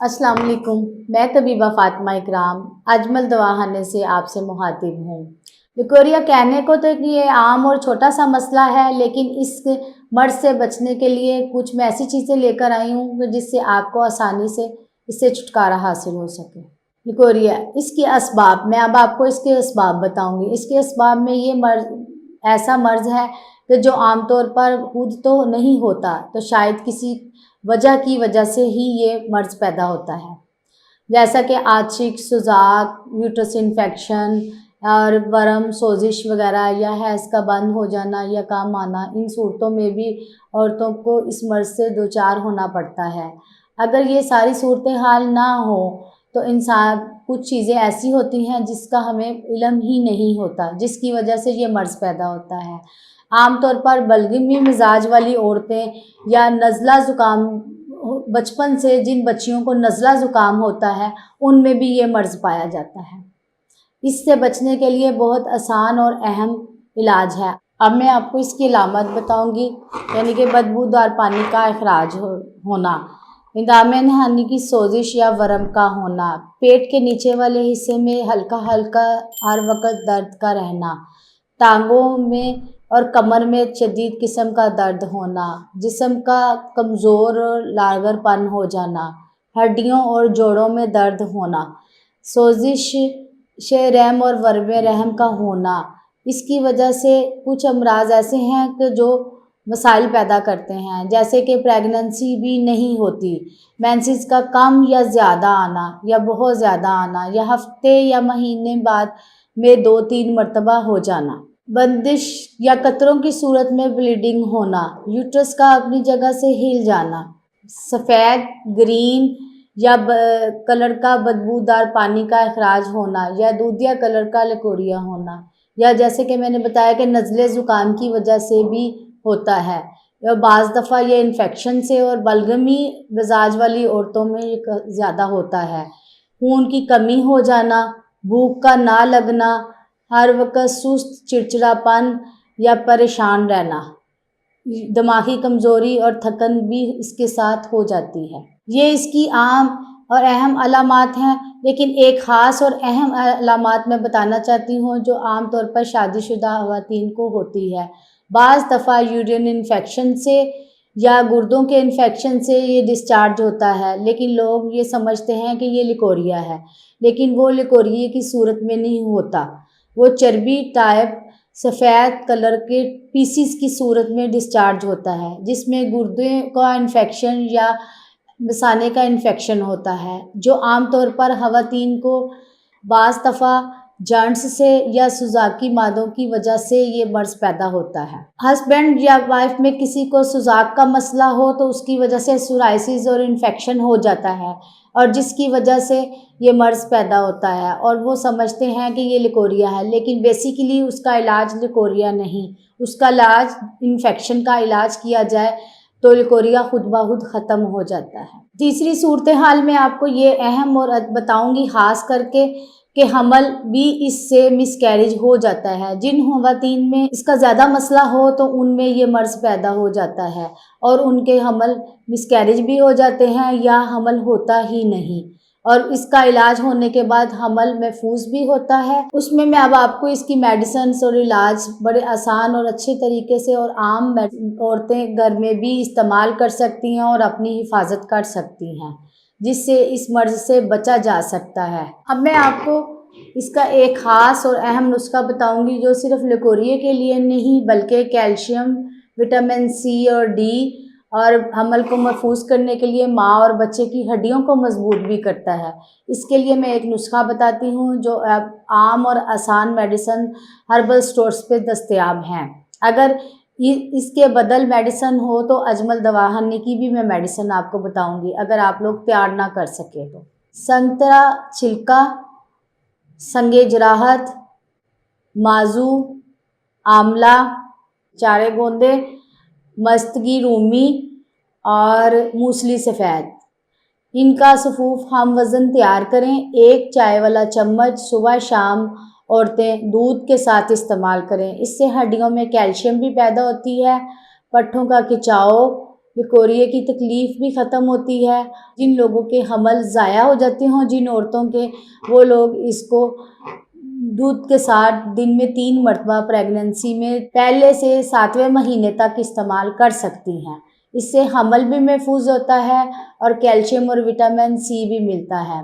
अस्सलाम वालेकुम। मैं तबीबा फ़ातिमा इकराम अजमल दवाखाने से आपसे मुखातिब हूँ। लिकोरिया कहने को तो कि ये आम और छोटा सा मसला है, लेकिन इस मर्ज़ से बचने के लिए कुछ मैं ऐसी चीज़ें लेकर आई हूँ जिससे आपको आसानी से इससे छुटकारा हासिल हो सके। लिकोरिया, इसके असबाब मैं अब आपको इसके असबाब बताऊँगी। इसके असबाब में ये मर्ज़ ऐसा मर्ज़ है कि जो आमतौर पर खुद तो नहीं होता, तो शायद किसी वजह से ही ये मर्ज़ पैदा होता है, जैसा कि आंशिक सुजाक, यूट्रस इन्फेक्शन और वर्म, सोजिश वगैरह, या हैज़ का बंद हो जाना या कम आना। इन सूरतों में भी औरतों को इस मर्ज़ से दो चार होना पड़ता है। अगर ये सारी सूरत हाल ना हो तो इंसान कुछ चीज़ें ऐसी होती हैं जिसका हमें इल्म ही नहीं होता, जिसकी वजह से ये मर्ज़ पैदा होता है। आमतौर पर बलगमी मिजाज वाली औरतें या नज़ला ज़ुकाम, बचपन से जिन बच्चियों को नज़ला ज़ुकाम होता है उनमें भी ये मर्ज़ पाया जाता है। इससे बचने के लिए बहुत आसान और अहम इलाज है। अब मैं आपको इसकी अलामत बताऊंगी, यानी कि बदबूदार पानी का अखराज होना, निदाम नहानी की सोजिश या वर्म का होना, पेट के नीचे वाले हिस्से में हल्का हल्का हर वक्त दर्द का रहना, टांगों में और कमर में शदीद किस्म का दर्द होना, जिस्म का कमज़ोर और लागरपन हो जाना, हड्डियों और जोड़ों में दर्द होना, सोजिश रहम और वर्म रहम का होना। इसकी वजह से कुछ अमराज ऐसे हैं कि जो मसाइल पैदा करते हैं, जैसे कि प्रेगनेंसी भी नहीं होती, मेंसेस का कम या ज़्यादा आना या बहुत ज़्यादा आना, या हफ्ते या महीने बाद में 2-3 मरतबा हो जाना, बंदिश या कतरों की सूरत में ब्लीडिंग होना, यूट्रस का अपनी जगह से हिल जाना, सफ़ेद, ग्रीन या कलर का बदबूदार पानी का अखराज होना, या दूधिया कलर का लिकोरिया होना, या जैसे कि मैंने बताया कि नज़ले ज़ुकाम की वजह से भी होता है, या बाज़ दफ़ा ये इन्फेक्शन से और बलगमी मिजाज वाली औरतों में ज़्यादा होता है। खून की कमी हो जाना, भूख का ना लगना, हर वक्त सुस्त, चिड़चिड़ापन या परेशान रहना, दिमागी कमज़ोरी और थकन भी इसके साथ हो जाती है। ये इसकी आम और अहम अलामात हैं, लेकिन एक ख़ास और अहम अलामात मैं बताना चाहती हूँ जो आम तौर पर शादीशुदा ख़वातीन को होती है। बाज़ दफ़ा यूरिन इन्फेक्शन से या गुर्दों के इन्फेक्शन से ये डिस्चार्ज होता है, लेकिन लोग ये समझते हैं कि ये लिकोरिया है, लेकिन वो लिकोरिया की सूरत में नहीं होता। वो चर्बी टाइप सफ़ेद कलर के पीसीस की सूरत में डिस्चार्ज होता है, जिसमें गुर्दे का इन्फेक्शन या मिसाने का इन्फेक्शन होता है, जो आम तौर पर ख़वातीन को बाज़ दफ़ा जर्म्स से या सुजाकी मादों की वजह से ये मर्ज़ पैदा होता है। हस्बैंड या वाइफ में किसी को सुजाक का मसला हो तो उसकी वजह से सोराइसिस और इन्फेक्शन हो जाता है, और जिसकी वजह से ये मर्ज़ पैदा होता है, और वो समझते हैं कि ये लिकोरिया है, लेकिन बेसिकली उसका इलाज लिकोरिया नहीं, उसका इलाज इन्फेक्शन का इलाज किया जाए तो लिकोरिया खुद ब खुद ख़त्म हो जाता है। तीसरी सूरत हाल में आपको ये अहम और बताऊँगी ख़ास करके कि हमल भी इससे मिसकैरेज हो जाता है। जिन ख़वातीन में इसका ज़्यादा मसला हो तो उनमें ये मर्ज़ पैदा हो जाता है और उनके हमल मिसकैरेज भी हो जाते हैं या हमल होता ही नहीं, और इसका इलाज होने के बाद हमल महफूज भी होता है। उसमें मैं अब आपको इसकी मेडिसिन और इलाज बड़े आसान और अच्छे तरीके से और आम औरतें घर में भी इस्तेमाल कर सकती हैं और अपनी हिफाजत कर सकती हैं, जिससे इस मर्ज़ से बचा जा सकता है। अब मैं आपको इसका एक ख़ास और अहम नुस्खा बताऊंगी जो सिर्फ लिकोरिया के लिए नहीं बल्कि कैल्शियम, विटामिन सी और डी और हमल को महफूज करने के लिए माँ और बच्चे की हड्डियों को मजबूत भी करता है। इसके लिए मैं एक नुस्खा बताती हूँ जो आम और आसान मेडिसिन हर्बल स्टोर्स पे दस्तयाब हैं। अगर इसके बदल मेडिसिन हो तो अजमल दवाखाने की भी मैं मेडिसिन आपको बताऊंगी, अगर आप लोग तैयार ना कर सके तो। संतरा छिलका, संगे जराहत, माजू, आमला, चारे गोंदे, मस्तगी रूमी और मूसली सफ़ेद, इनका सफ़ूफ हम वज़न तैयार करें। 1 चाय वाला चम्मच सुबह शाम औरतें दूध के साथ इस्तेमाल करें। इससे हड्डियों में कैल्शियम भी पैदा होती है, पट्ठों का खिंचाव لکوریا کی تکلیف بھی ختم ہوتی ہے۔ جن لوگوں کے حمل ضائع ہو جاتے ہوں، جن عورتوں کے، وہ لوگ اس کو دودھ کے ساتھ دن میں 3 مرتبہ پریگننسی میں پہلے سے 7ویں مہینے تک استعمال کر سکتی ہیں۔ اس سے حمل بھی محفوظ ہوتا ہے اور کیلشیم اور وٹامن سی بھی ملتا ہے۔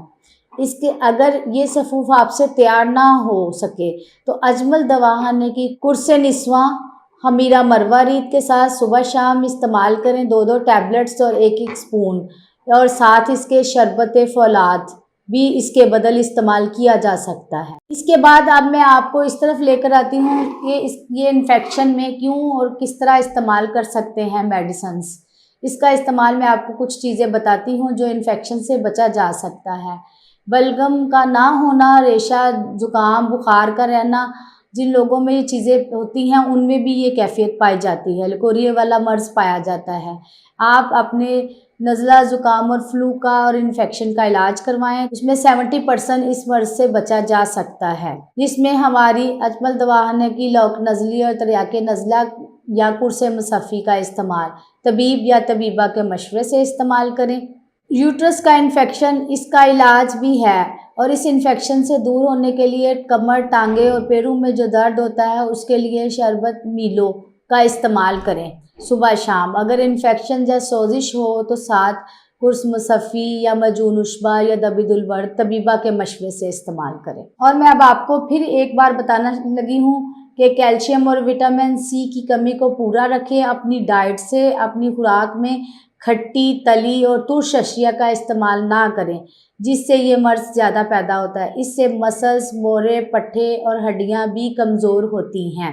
اس کے اگر یہ سفوف آپ سے تیار نہ ہو سکے تو اجمل دواخانے کی قرص نسواں خمیرہ مروہ ریت کے ساتھ صبح شام استعمال کریں، 2 ٹیبلٹس اور 1 اسپون، اور ساتھ اس کے شربت فولاد بھی اس کے بدل استعمال کیا جا سکتا ہے۔ اس کے بعد اب میں آپ کو اس طرف لے کر آتی ہوں کہ یہ انفیکشن میں کیوں اور کس طرح استعمال کر سکتے ہیں میڈیسنز۔ اس کا استعمال میں آپ کو کچھ چیزیں بتاتی ہوں جو انفیکشن سے بچا جا سکتا ہے۔ بلغم کا نہ ہونا، ریشہ، زکام، بخار کا رہنا، جن لوگوں میں یہ چیزیں ہوتی ہیں ان میں بھی یہ کیفیت پائی جاتی ہے، لکوریا والا مرض پایا جاتا ہے۔ آپ اپنے نزلہ، زکام اور فلو کا اور انفیکشن کا علاج کروائیں، اس میں 70% اس مرض سے بچا جا سکتا ہے، جس میں ہماری اجمل دواخانے کی لوک نزلی اور تریاق نزلہ یا قرص مصفی کا استعمال طبیب یا طبیبہ کے مشورے سے استعمال کریں۔ یوٹرس کا انفیکشن، اس کا علاج بھی ہے، اور اس انفیکشن سے دور ہونے کے لیے کمر، ٹانگیں اور پیروں میں جو درد ہوتا ہے اس کے لیے شربت میلو کا استعمال کریں صبح شام۔ اگر انفیکشن یا سوزش ہو تو ساتھ قرص مصفی یا معجون اشبا یا دبید الورد طبیبہ کے مشورے سے استعمال کریں۔ اور میں اب آپ کو پھر ایک بار بتانا لگی ہوں کہ کیلشیم اور وٹامن سی کی کمی کو پورا رکھیں اپنی ڈائٹ سے۔ اپنی خوراک میں کھٹی، تلی اور ترش اشیاء کا استعمال نہ کریں، جس سے یہ مرض زیادہ پیدا ہوتا ہے۔ اس سے مسلز، موڑے، پٹھے اور ہڈیاں بھی کمزور ہوتی ہیں۔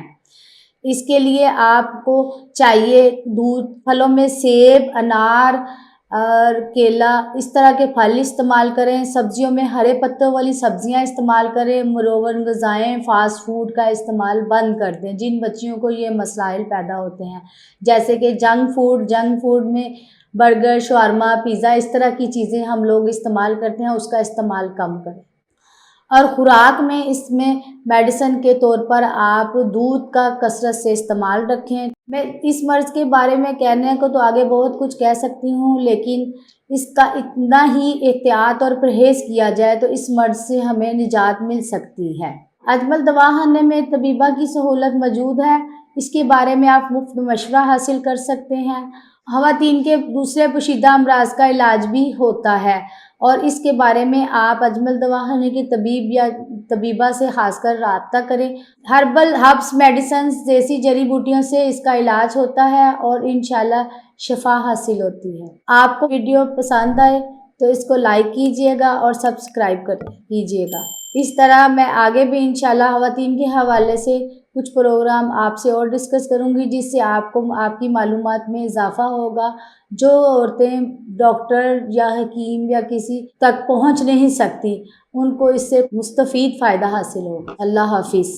اس کے لیے آپ کو چاہیے دودھ، پھلوں میں سیب، انار اور کیلا، اس طرح کے پھل استعمال کریں۔ سبزیوں میں ہرے پتوں والی سبزیاں استعمال کریں۔ مروّن غذائیں، فاسٹ فوڈ کا استعمال بند کر دیں۔ جن بچیوں کو یہ مسائل پیدا ہوتے ہیں جیسے کہ جنک فوڈ میں برگر، شاورما، پیزا، اس طرح کی چیزیں ہم لوگ استعمال کرتے ہیں، اس کا استعمال کم کریں۔ اور خوراک میں اس میں میڈیسن کے طور پر آپ دودھ کا کثرت سے استعمال رکھیں۔ میں اس مرض کے بارے میں کہنے کو تو آگے بہت کچھ کہہ سکتی ہوں، لیکن اس کا اتنا ہی احتیاط اور پرہیز کیا جائے تو اس مرض سے ہمیں نجات مل سکتی ہے۔ اجمل دواخانے میں طبیبہ کی سہولت موجود ہے، اس کے بارے میں آپ مفت مشورہ حاصل کر سکتے ہیں۔ خواتین کے دوسرے پوشیدہ امراض کا علاج بھی ہوتا ہے، اور اس کے بارے میں آپ اجمل دواخانے کے طبیب یا طبیبہ سے خاص کر رابطہ کریں۔ ہربس میڈیسنز، دیسی جڑی بوٹیوں سے اس کا علاج ہوتا ہے اور انشاءاللہ شفا حاصل ہوتی ہے۔ آپ کو ویڈیو پسند آئے تو اس کو لائک کیجئے گا اور سبسکرائب کیجئے گا۔ اس طرح میں آگے بھی انشاءاللہ خواتین کے حوالے سے کچھ پروگرام آپ سے اور ڈسکس کروں گی، جس سے آپ کو آپ کی معلومات میں اضافہ ہوگا۔ جو عورتیں ڈاکٹر یا حکیم یا کسی تک پہنچ نہیں سکتی، ان کو اس سے مستفید فائدہ حاصل ہوگا۔ اللہ حافظ۔